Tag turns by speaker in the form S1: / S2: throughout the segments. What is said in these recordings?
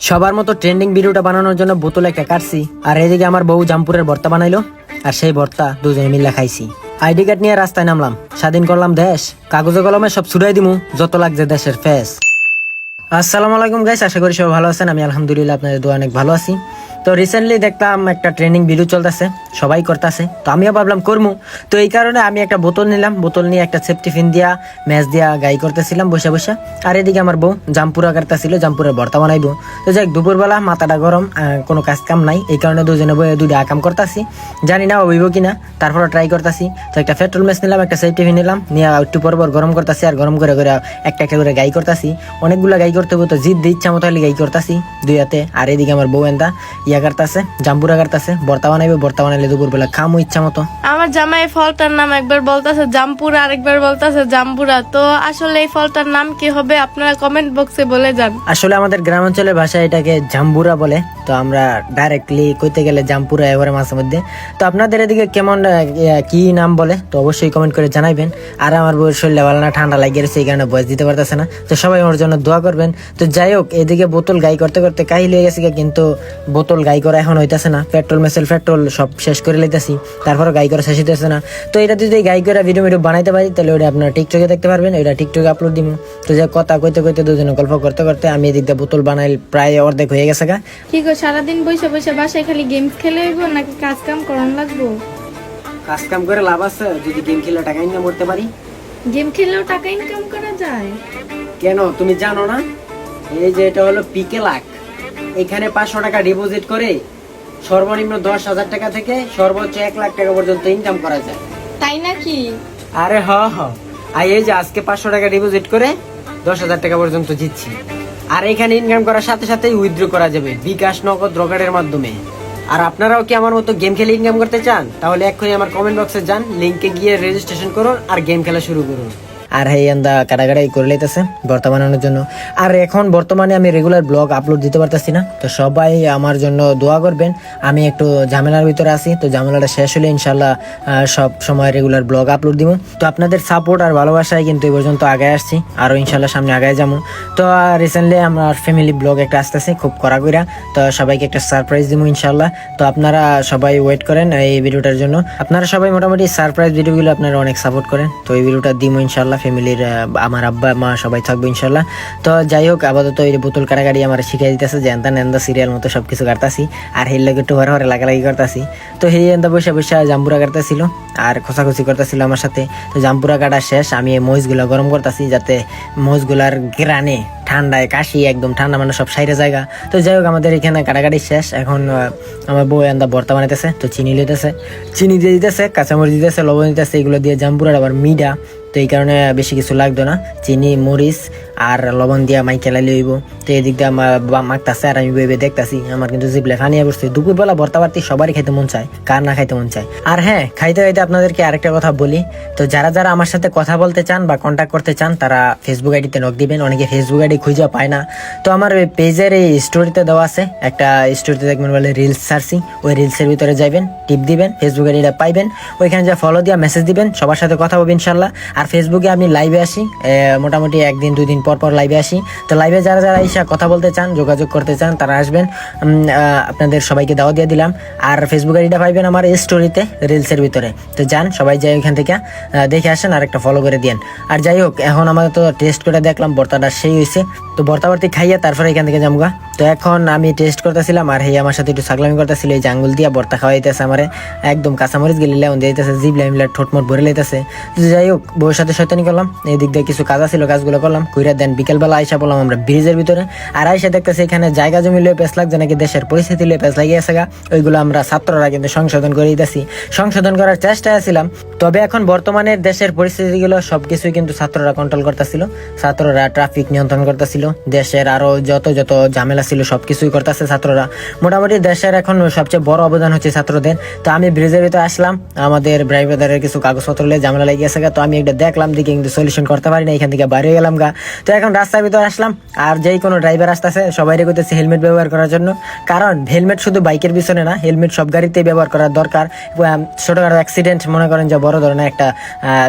S1: সবার মতো ট্রেন্ডিং ভিডিওটা বানানোর জন্য বোতল একটা কাটছি, আর এদিকে আমার বউ জামপুরের ভর্তা বানাইলো, আর সেই ভর্তা দুজনে মিলে খাইছি। আইডি কার্ড নিয়ে রাস্তায় নামলাম, স্বাধীন করলাম দেশ, কাগজে কলমে সব ছুড়াই দিমু যত লাগছে দেশের ফেস। আসসালামু আলাইকুম গাইস, আশা করি সবাই ভালো আছেন। আমি আলহামদুলিল্লাহ আপনাদের দোয়া অনেক ভালো আছি। তো রিসেন্টলি দেখলাম একটা ট্রেন্ডিং ভিডিও চলতেছে, সবাই করতেছে, তো আমিও ভাবলাম করমু। তো এই কারণে আমি একটা বোতল নিলাম, বোতল নিয়ে একটা সেফটি ফিন দিয়া ম্যাচ দিয়া গাই করতেছিলাম বসে বসে। আর এদিকে আমার বউ জামপুরা কাটতেছিল, জামপুরের ভর্তা বানাইবো। তো যাই দুপুরবেলা মাথাটা গরম, কোনো কাজ কাম নাই, এই কারণে দুজনে বয়ে দুইটা কাম করতেছি। জানি না হইব কিনা, তারপরে ট্রাই করতেছি। তো একটা পেট্রোল ম্যাচ নিলাম, একটা সেফটি ফিন নিলাম, নিয়ে একটু পর গরম করতেছি, আর গরম করে করে একটা একটা করে গাই করতেছি। অনেকগুলো গাই করতে হবে, তো জিদ দিয়ে ইচ্ছা মতো গাই করতেছি দুই হাতে। আর এদিকে আমার বউ এন্দা ইয়া কাটতেছে, জাম্পুরা কাটতেছে, ভর্তা বানাইবে, ভর্তা বানাইলে দুপুরবেলা খামু ইচ্ছা মতো।
S2: আমার জামাই ফলটার নাম একবার বলতেছে জামপুরা, আরেকবার বলতেছে জাম্বুরা। তো আসলে এই ফলটার নাম কি হবে আপনারা কমেন্ট বক্সে বলে যান।
S1: আসলে আমাদের গ্রামাঞ্চলের ভাষায় এটাকে জাম্বুরা বলে, তো আমরা ডাইরেক্টলি কইতে গেলে জামপুরা এবারে মাঝে মধ্যে। তো আপনাদের এদিকে কেমন কি নাম বলে তো অবশ্যই কমেন্ট করে জানাইবেন। আর আমার বউয়ের শরীরে ভালো না, ঠান্ডা লাগিয়ে গেছে, এই কারণে বয়স দিতে পারতেছে না, তো সবাই আমার জন্য দোয়া করবেন। তো যাই হোক, এদিকে বোতল গাই করতে করতে কাহিল হয়ে গেছে, কিন্তু বোতল গাই করা এখন হইতেছে না। পেট্রোল মেসেল পেট্রোল সব শেষ করে লইতেছি, তারপরে গাই করা শেষ হইতেছে না। তো এটা যদি গাই করে ভিডিও বানাইতে পারি, তাহলে ওটা আপনারা টিকটকে দেখতে পারবেন, ওইটা টিকটকে আপলোড দিব। তো যে কথা কইতে কইতে দুজনে গল্প করতে করতে আমি এদিক দিয়ে বোতল বানাই প্রায় অর্ধেক হয়ে গেছে গা।
S2: কি গো, সারাদিন বসে বসে বাসায় খালি গেমস খেলে হইব নাকি কাজ কাম করন লাগবো?
S1: কাজ কাম করে লাভ আছে যদি গেম খেলে টাকা ইনকাম করতে পারি।
S2: গেম খেললেও টাকা ইনকাম করা যায়?
S1: কেন তুমি জানো না? এই যে এটা হলো পিকে লাখ, এখানে 500 টাকা ডিপোজিট করে সর্বনিম্ন 10,000 টাকা থেকে সর্বোচ্চ 1 লাখ টাকা পর্যন্ত ইনকাম করা যায়।
S2: তাই নাকি?
S1: আরে হ আর এই যে আজকে 500 টাকা ডিপোজিট করে 10,000 টাকা পর্যন্ত জিতছি। আর এখানে ইনকাম করার সাথে সাথেই উইথড্র করা যাবে বিকাশ, নগদ, রকেটের মাধ্যমে। আর আপনারাও কি আমার মতো গেম খেলে ইনকাম করতে চান? তাহলে এক্ষুনি আমার কমেন্ট বক্সে যান, লিঙ্কে গিয়ে রেজিস্ট্রেশন করুন আর গেম খেলা শুরু করুন। আর হেই আন্দা কাটাকাটাই করে লাইতেছে ভর্তা বানানোর জন্য। আর এখন বর্তমানে আমি রেগুলার ব্লগ আপলোড দিতে পারতেছি না, তো সবাই আমার জন্য দোয়া করবেন। আমি একটু ঝামেলার ভিতরে আছি, তো ঝামেলাটা শেষ হলে ইনশাল্লাহ সব সময় রেগুলার ব্লগ আপলোড দিব। তো আপনাদের সাপোর্ট আর ভালোবাসায় কিন্তু এই পর্যন্ত আগায় আসছি, আরও ইনশাল্লাহ সামনে আগায় যাবো। তো রিসেন্টলি আমার ফ্যামিলি ব্লগ একটা আসতেছে খুব কড়া কইরা, তো সবাইকে একটা সারপ্রাইজ দিব ইনশাল্লাহ। তো আপনারা সবাই ওয়েট করেন এই ভিডিওটার জন্য। আপনারা সবাই মোটামুটি সারপ্রাইজ ভিডিওগুলো আপনারা অনেক সাপোর্ট করেন, তো এই ভিডিওটা দিব ইনশাল্লাহ। ফ্যামিলির আমার আব্বা মা সবাই থাকবে ইনশাল্লাহ। তো যাই হোক, আপাতত এই বোতল কাটাকাটি আমার শিখিয়ে দিতেছে, যে এন্দা নেন্দা সিরিয়াল মতো সবকিছু কাটতাছি, আর হের লাগে একটু হরে হরে লাগালাগি করতেছি। তো হে এন্দা বসে বসে জাম্পুরা কাটতেছিল আর খোসাখুচি করতেছিল আমার সাথে। তো জাম্পুরা কাটা শেষ, আমি এই মহিষগুলা গরম করতেছি, যাতে মহিষগুলার গ্রানে ঠান্ডায় কাশি একদম ঠান্ডা মানে সব সাইডে জায়গা। তো যাই হোক, আমাদের এখানে কাটাকাটি শেষ। এখন আমার বউ এন্দা ভর্তা বানাইতেছে, তো চিনি লইতেছে, চিনি দিয়ে দিতেছে, কাঁচামরিচ দিতেছে, লবণ দিতেছে, এগুলো দিয়ে জাম্পুরার আবার মিডা, তো এই কারণে বেশি কিছু লাগতো না, চিনি মরিচ আর লবণ দিয়া মাই খেলাই লইব। তো এদিক দিয়ে মাখতেছে আর আমি বেবে দেখতেছি, আমার কিন্তু জিভলে ফানিয়া বসছে। দুপুরবেলা ভর্তা বাড়তি সবারই খাইতে মন চায়, কার না খাইতে মন চায়। আর হ্যাঁ, খাইতে খাইতে আপনাদেরকে আরেকটা কথা বলি, তো যারা যারা আমার সাথে কথা বলতে চান বা কন্ট্যাক্ট করতে চান, তারা ফেসবুক আইডিতে নক দিবেন। অনেকে ফেসবুক আইডি খুঁজে পায় না, তো আমার পেজের এই স্টোরিতে দেওয়া আছে, একটা স্টোরিতে দেখবেন বলে রিলস সার্চি, ওই রিলসের ভিতরে যাইবেন, টিপ দিবেন, ফেসবুক আইডিটা পাইবেন, ওইখানে যা ফলো দিয়া মেসেজ দিবেন, সবার সাথে কথা বলবেন ইনশাল্লাহ। আর ফেসবুকে আমি লাইভে আসি, মোটামুটি 1-2 দিন পর পর লাইভে আসি। তো লাইভে যারা যারা এসে কথা বলতে চান, যোগাযোগ করতে চান, তারা আসবেন। আপনাদের সবাইকে দাওয়াত দিয়ে দিলাম। আর ফেসবুক আইডিটা পাইবেন আমার স্টোরিতে রিলসের ভিতরে, তো যান সবাই যাই ওইখান থেকে দেখে আসেন আর একটা ফলো করে দিন। আর যাই হোক, এখন আমাদের তো টেস্ট করে দেখলাম ভর্তাটা সেই হয়েছে, তো ভর্তাবর্তী খাইয়া তারপরে এখান থেকে যামগা। তো এখন আমি টেস্ট করতেছিলাম, আর হে আমার সাথে একটু ছাগলামি করতেছিল, এই জাঙ্গুল দিয়া ভর্তা খাওয়াইতেছে আমার, একদম কাঁচামরিচ গেলে লেমন দিয়ে দিতেছে, জিভ লাইমলা ঠোঁটমোট ভরে লাইতেছে। যাই হোক, বউয়ের সাথে শয়তানি করলাম, এই দিক দিয়ে কিছু কাজ ছিল, কাজগুলো করলাম কইরা দেন। বিকেলবেলা আইসা বললাম আমরা ব্রিজের ভিতরে, আর আইসা দেখতেছি এখানে জায়গা জমি লয়ে পেছ লাগছে, নাকি দেশের পরিস্থিতি লয়ে পেছ লাগিয়ে গেছে গা। ওইগুলো আমরা ছাত্ররা কিন্তু সংশোধন করে দিতেছি, সংশোধন করার চেষ্টায় ছিলাম। তবে এখন বর্তমানে দেশের পরিস্থিতিগুলো সবকিছুই কিন্তু ছাত্ররা কন্ট্রোল করতেছিল, ছাত্ররা ট্রাফিক নিয়ন্ত্রণ করতেছিল, দেশের আরো যত যত ঝামেলা ছিল সবকিছুই করতেছে ছাত্ররা। মোটামুটি দেশের এখন সবচেয়ে বড় অবদান হচ্ছে ছাত্রদের। তো আমি ব্রিজের ভিতরে আসলাম, আমাদের ভাই ব্রাদারের কিছু কাগজপত্র নিয়ে ঝামেলা লেগে গেছে গা, তো আমি একটা দেখলাম দিকে কিন্তু সলিউশন করতে পারি না, এখান থেকে বাইরে গেলাম গা। তো এখন রাস্তার ভিতরে আসলাম, আর যেই কোনো ড্রাইভার আসতেছে সবাই কইতেছে হেলমেট ব্যবহার করার জন্য, কারণ হেলমেট শুধু বাইকের পিছনে না, হেলমেট সব গাড়িতেই ব্যবহার করার দরকার। ছোটখাটো অ্যাক্সিডেন্ট মনে করেন যে বড় ধরনের একটা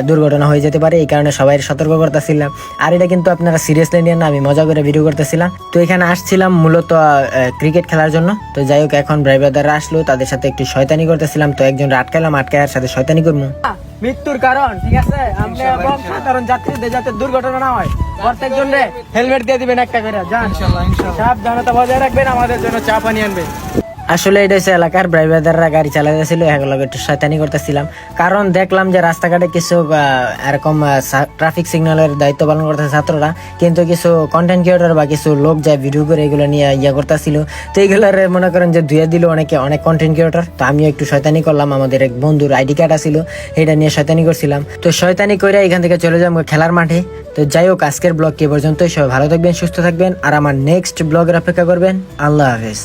S1: দুর্ঘটনা হয়ে যেতে পারে, এই কারণে সবাই সতর্ক করতেছিলাম। আর এটা কিন্তু আপনারা সিরিয়াসলি নিয়ে না, আমি মজা করে ভিডিও করতেছিলাম। তো এখানে আসছিলাম মূলত ক্রিকেট খেলার জন্য। তো যাই হোক, এখন ভাই ব্রাদাররা আসলো, তাদের সাথে একটু শয়তানি করতেছিলাম। তো একজন আটকালাম, আটকায়ার সাথে শয়তানি করবো। মৃত্যুর কারণ ঠিক আছে, আমরা এবং সাধারণ যাত্রীদের যাতে দুর্ঘটনা না হয়, প্রত্যেকজন হেলমেট দিয়ে দিবেন একটা করে। যান, সাবধানতা বজায় রাখবেন, আমাদের জন্য চা পানি আনবেন। আসলে এটা হচ্ছে এলাকার ড্রাইভাররা গাড়ি চালাতেছিল, এগুলো একটু শয়তানি করতেছিলাম। কারণ দেখলাম যে রাস্তাঘাটে কিছু এরকম ট্রাফিক সিগন্যালের দায়িত্ব পালন করতেছে ছাত্ররা, কিন্তু কিছু কন্টেন্ট ক্রিয়েটর বা কিছু লোক যায় ভিডিও করে এগুলো নিয়ে করতেছিল। তো এইগুলোর মনে করেন যে ধুয়ে দিল অনেক কন্টেন্ট ক্রিয়েটর। তো আমিও একটু শয়তানি করলাম, আমাদের এক বন্ধুর আইডি কার্ড আছিল, এটা নিয়ে শয়তানি করছিলাম। তো শয়তানি করে এখান থেকে চলে যাবো খেলার মাঠে। তো যাই হোক, আজকের ব্লগ কে পর্যন্তই। সবাই ভালো থাকবেন, সুস্থ থাকবেন, আর আমার নেক্সট ব্লগের অপেক্ষা করবেন। আল্লাহ হাফেজ।